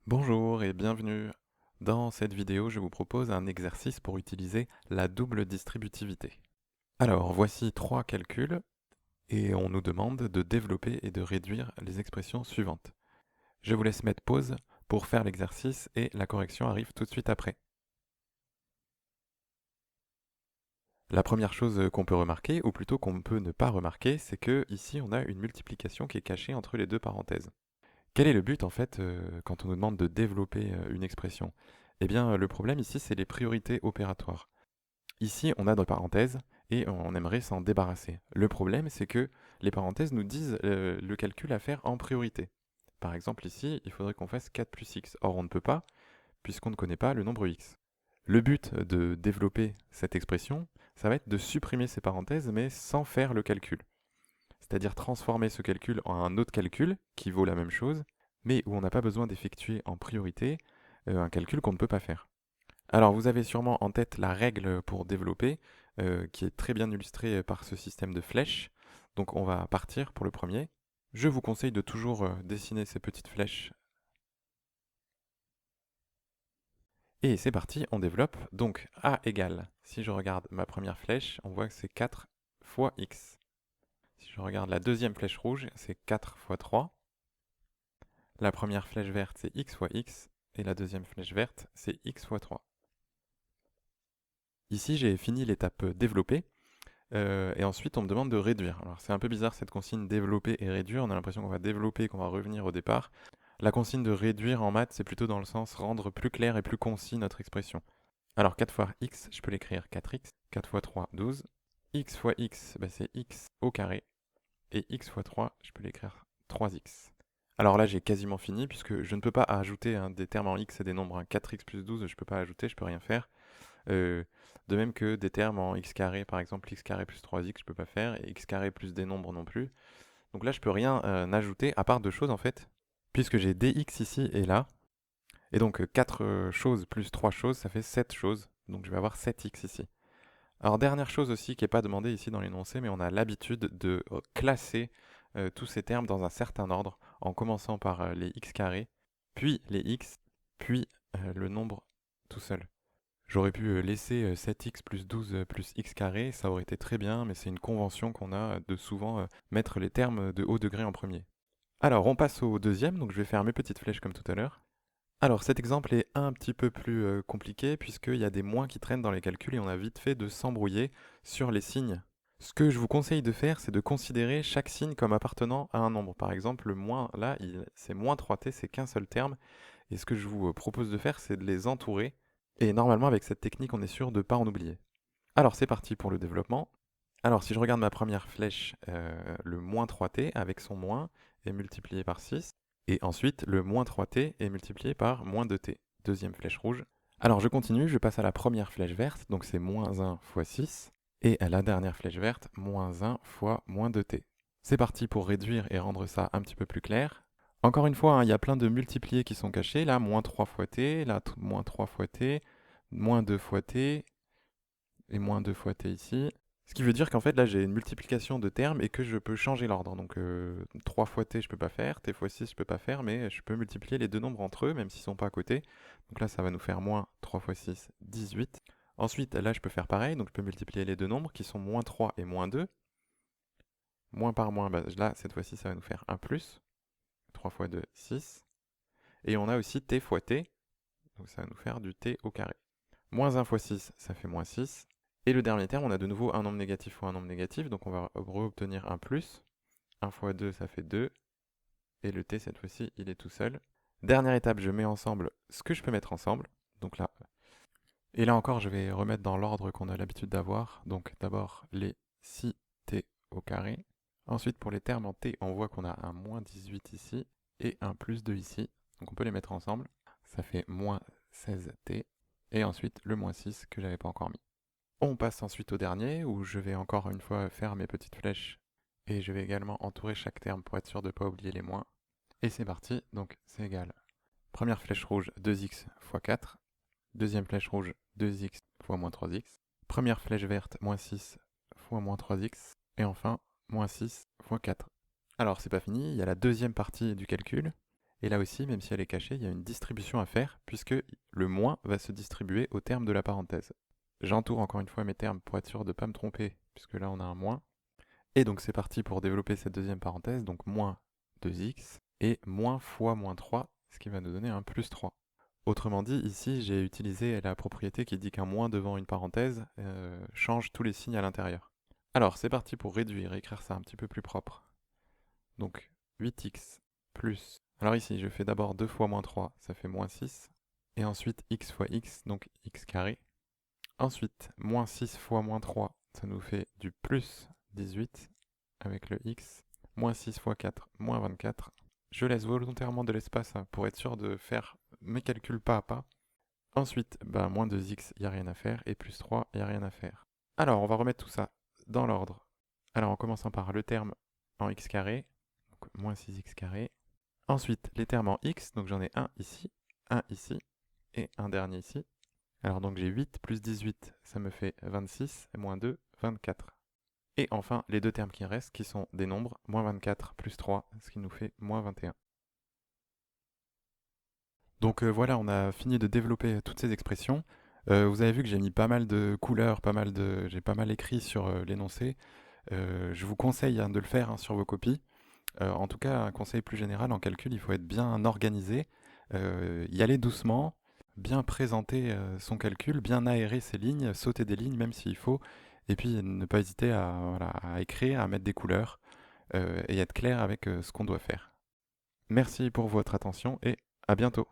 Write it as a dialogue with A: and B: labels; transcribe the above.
A: Bonjour et bienvenue. Dans cette vidéo, je vous propose un exercice pour utiliser la double distributivité. Alors, voici trois calculs et on nous demande de développer et de réduire les expressions suivantes. Je vous laisse mettre pause pour faire l'exercice et la correction arrive tout de suite après. La première chose qu'on peut remarquer, ou plutôt qu'on peut ne pas remarquer, c'est que ici on a une multiplication qui est cachée entre les deux parenthèses. Quel est le but en fait quand on nous demande de développer une expression? Eh bien, le problème ici, c'est les priorités opératoires. Ici, on a des parenthèses et on aimerait s'en débarrasser. Le problème, c'est que les parenthèses nous disent le calcul à faire en priorité. Par exemple, ici, il faudrait qu'on fasse 4 plus x. Or, on ne peut pas, puisqu'on ne connaît pas le nombre x. Le but de développer cette expression, ça va être de supprimer ces parenthèses, mais sans faire le calcul. C'est-à-dire transformer ce calcul en un autre calcul qui vaut la même chose, mais où on n'a pas besoin d'effectuer en priorité un calcul qu'on ne peut pas faire. Alors vous avez sûrement en tête la règle pour développer, qui est très bien illustrée par ce système de flèches. Donc on va partir pour le premier. Je vous conseille de toujours dessiner ces petites flèches. Et c'est parti, on développe. Donc a égale, si je regarde ma première flèche, on voit que c'est 4 fois x. Si je regarde la deuxième flèche rouge, c'est 4 fois 3. La première flèche verte, c'est x fois x, et la deuxième flèche verte, c'est x fois 3. Ici, j'ai fini l'étape développer, et ensuite on me demande de réduire. Alors c'est un peu bizarre cette consigne développer et réduire, on a l'impression qu'on va développer et qu'on va revenir au départ. La consigne de réduire en maths, c'est plutôt dans le sens rendre plus clair et plus concis notre expression. Alors 4 fois x, je peux l'écrire 4x, 4 fois 3, 12. X fois x, bah, c'est x au carré, et x fois 3, je peux l'écrire 3x. Alors là, j'ai quasiment fini, puisque je ne peux pas ajouter des termes en x et des nombres. 4x plus 12, je ne peux pas ajouter, je ne peux rien faire. Euh, de même que des termes en x carré, par exemple x carré plus 3x, je ne peux pas faire, et x carré plus des nombres non plus. Donc là, je ne peux rien ajouter, à part deux choses en fait, puisque j'ai dx ici et là. Et donc 4 choses plus 3 choses, ça fait 7 choses. Donc je vais avoir 7x ici. Alors dernière chose aussi qui n'est pas demandée ici dans l'énoncé, mais on a l'habitude de classer tous ces termes dans un certain ordre, en commençant par les x carrés, puis les x, puis le nombre tout seul. J'aurais pu laisser 7x plus 12 plus x carré, ça aurait été très bien, mais c'est une convention qu'on a de souvent mettre les termes de haut degré en premier. Alors on passe au deuxième, donc je vais faire mes petites flèches comme tout à l'heure. Alors cet exemple est un petit peu plus compliqué puisqu'il y a des moins qui traînent dans les calculs et on a vite fait de s'embrouiller sur les signes. Ce que je vous conseille de faire, c'est de considérer chaque signe comme appartenant à un nombre. Par exemple, le moins, là, c'est moins 3t, c'est qu'un seul terme. Et ce que je vous propose de faire, c'est de les entourer. Et normalement, avec cette technique, on est sûr de ne pas en oublier. Alors c'est parti pour le développement. Alors si je regarde ma première flèche, le moins 3t avec son moins est multiplié par 6. Et ensuite, le moins 3t est multiplié par moins 2t. Deuxième flèche rouge. Alors je continue, je passe à la première flèche verte, donc c'est moins 1 fois 6. Et à la dernière flèche verte, moins 1 fois moins 2t. C'est parti pour réduire et rendre ça un petit peu plus clair. Encore une fois, hein, il y a plein de multipliés qui sont cachés. Là, moins 3 fois t, là, moins 3 fois t, moins 2 fois t, et moins 2 fois t ici. Ce qui veut dire qu'en fait, là, j'ai une multiplication de termes et que je peux changer l'ordre. Donc, 3 fois t, je peux pas faire, t fois 6, je peux pas faire, mais je peux multiplier les deux nombres entre eux, même s'ils sont pas à côté. Donc là, ça va nous faire moins 3 fois 6, 18. Ensuite, là, je peux faire pareil, donc je peux multiplier les deux nombres qui sont moins 3 et moins 2. Moins par moins, bah, là, cette fois-ci, ça va nous faire 1 plus. 3 fois 2, 6. Et on a aussi t fois t, donc ça va nous faire du t au carré. Moins 1 fois 6, ça fait moins 6. Et le dernier terme, on a de nouveau un nombre négatif fois un nombre négatif, donc on va obtenir un plus. 1 fois 2, ça fait 2. Et le t, cette fois-ci, il est tout seul. Dernière étape, je mets ensemble ce que je peux mettre ensemble. Donc là. Et là encore, je vais remettre dans l'ordre qu'on a l'habitude d'avoir. Donc d'abord les 6t au carré. Ensuite, pour les termes en t, on voit qu'on a un moins 18 ici et un plus 2 ici. Donc on peut les mettre ensemble. Ça fait moins 16t. Et ensuite, le moins 6 que j'avais pas encore mis. On passe ensuite au dernier, où je vais encore une fois faire mes petites flèches. Et je vais également entourer chaque terme pour être sûr de ne pas oublier les moins. Et c'est parti, donc c'est égal. Première flèche rouge, 2x fois 4. Deuxième flèche rouge, 2x fois moins 3x. Première flèche verte, moins 6 fois moins 3x. Et enfin, moins 6 fois 4. Alors c'est pas fini, il y a la deuxième partie du calcul. Et là aussi, même si elle est cachée, il y a une distribution à faire, puisque le moins va se distribuer au terme de la parenthèse. J'entoure encore une fois mes termes pour être sûr de ne pas me tromper, puisque là on a un moins. Et donc c'est parti pour développer cette deuxième parenthèse, donc moins 2x et moins fois moins 3, ce qui va nous donner un plus 3. Autrement dit, ici j'ai utilisé la propriété qui dit qu'un moins devant une parenthèse change tous les signes à l'intérieur. Alors c'est parti pour réduire, écrire ça un petit peu plus propre. Donc 8x plus... Alors ici je fais d'abord 2 fois moins 3, ça fait moins 6. Et ensuite x fois x, donc x carré. Ensuite, moins 6 fois moins 3, ça nous fait du plus 18 avec le x. Moins 6 fois 4, moins 24. Je laisse volontairement de l'espace pour être sûr de faire mes calculs pas à pas. Ensuite, moins 2x, il n'y a rien à faire. Et plus 3, il n'y a rien à faire. Alors, on va remettre tout ça dans l'ordre. Alors, en commençant par le terme en x carré, donc moins 6x carré. Ensuite, les termes en x, donc j'en ai un ici et un dernier ici. Alors donc j'ai 8 plus 18, ça me fait 26, et moins 2, 24. Et enfin, les deux termes qui restent, qui sont des nombres, moins 24 plus 3, ce qui nous fait moins 21. Donc voilà, on a fini de développer toutes ces expressions. Vous avez vu que j'ai mis pas mal de couleurs, j'ai pas mal écrit sur l'énoncé. Je vous conseille de le faire sur vos copies. En tout cas, un conseil plus général en calcul, il faut être bien organisé, y aller doucement, bien présenter son calcul, bien aérer ses lignes, sauter des lignes même s'il faut, et puis ne pas hésiter à écrire, à mettre des couleurs et être clair avec ce qu'on doit faire. Merci pour votre attention et à bientôt.